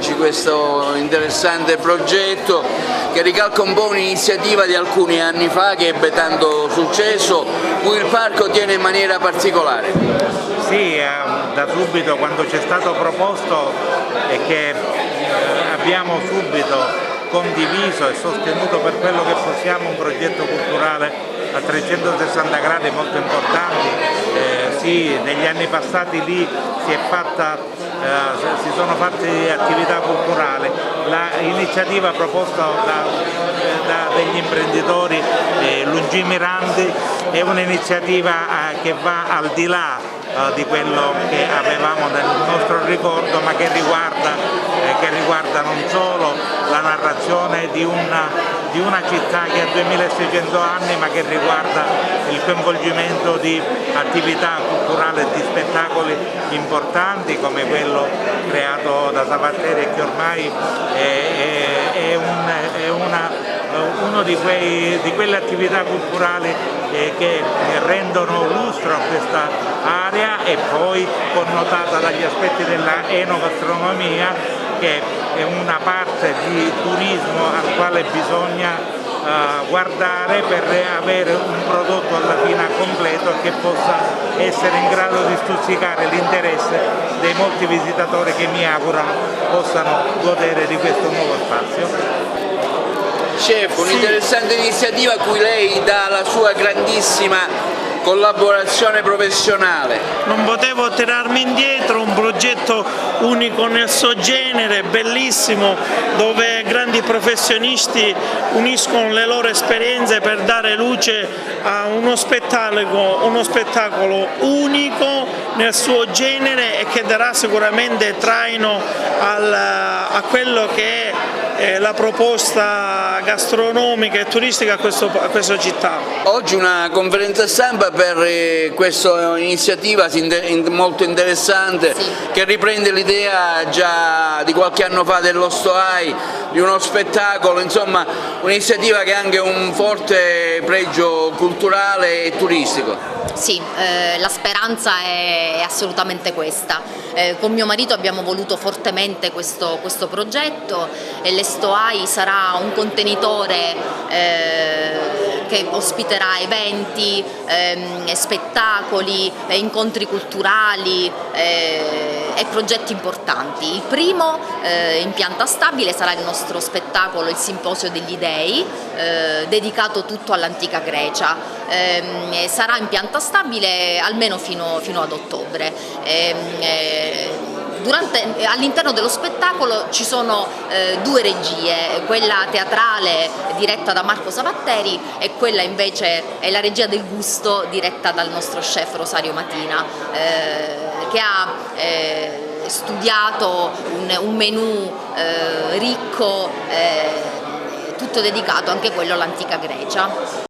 oggi questo interessante progetto che ricalca un po' un'iniziativa di alcuni anni fa che ebbe tanto successo, cui il parco tiene in maniera particolare. Sì, da subito quando ci è stato proposto e che abbiamo subito condiviso e sostenuto per quello che possiamo un progetto culturale a 360 gradi molto importante. Sì, negli anni passati lì si sono fatte attività culturali. L'iniziativa proposta degli imprenditori lungimiranti è un'iniziativa che va al di là di quello che avevamo nel nostro ricordo, ma che riguarda non solo la narrazione di una città che ha 2600 anni, ma che riguarda il coinvolgimento di attività culturali e di spettacoli importanti come quello creato da Sabatteri, che ormai è una di quelle attività culturali che rendono lustro a questa area, e poi connotata dagli aspetti della enogastronomia, che è una parte di turismo al quale bisogna guardare per avere un prodotto alla fine completo che possa essere in grado di stuzzicare l'interesse dei molti visitatori che mi augurano possano godere di questo nuovo spazio. Chef, un'interessante iniziativa a cui lei dà la sua grandissima collaborazione professionale. Non potevo tirarmi indietro, un progetto unico nel suo genere, bellissimo, dove grandi professionisti uniscono le loro esperienze per dare luce a uno spettacolo unico nel suo genere e che darà sicuramente traino a quello che è la proposta gastronomica e turistica a questa città. Oggi una conferenza stampa per questa iniziativa molto interessante, sì, che riprende l'idea già di qualche anno fa dello STOAI, di uno spettacolo, insomma un'iniziativa che ha anche un forte pregio culturale e turistico. Sì, la speranza è assolutamente questa. Con mio marito abbiamo voluto fortemente questo progetto e l'Estoai sarà un contenitore che ospiterà eventi, spettacoli, incontri culturali e progetti importanti. Il primo in pianta stabile sarà il nostro spettacolo, il Simposio degli Dei, dedicato tutto all'antica Grecia. Sarà in pianta stabile almeno fino ad ottobre. All'interno dello spettacolo ci sono due regie, quella teatrale diretta da Marco Sabatteri e quella invece è la regia del gusto diretta dal nostro chef Rosario Matina, che ha studiato un menù ricco, tutto dedicato anche quello all'antica Grecia.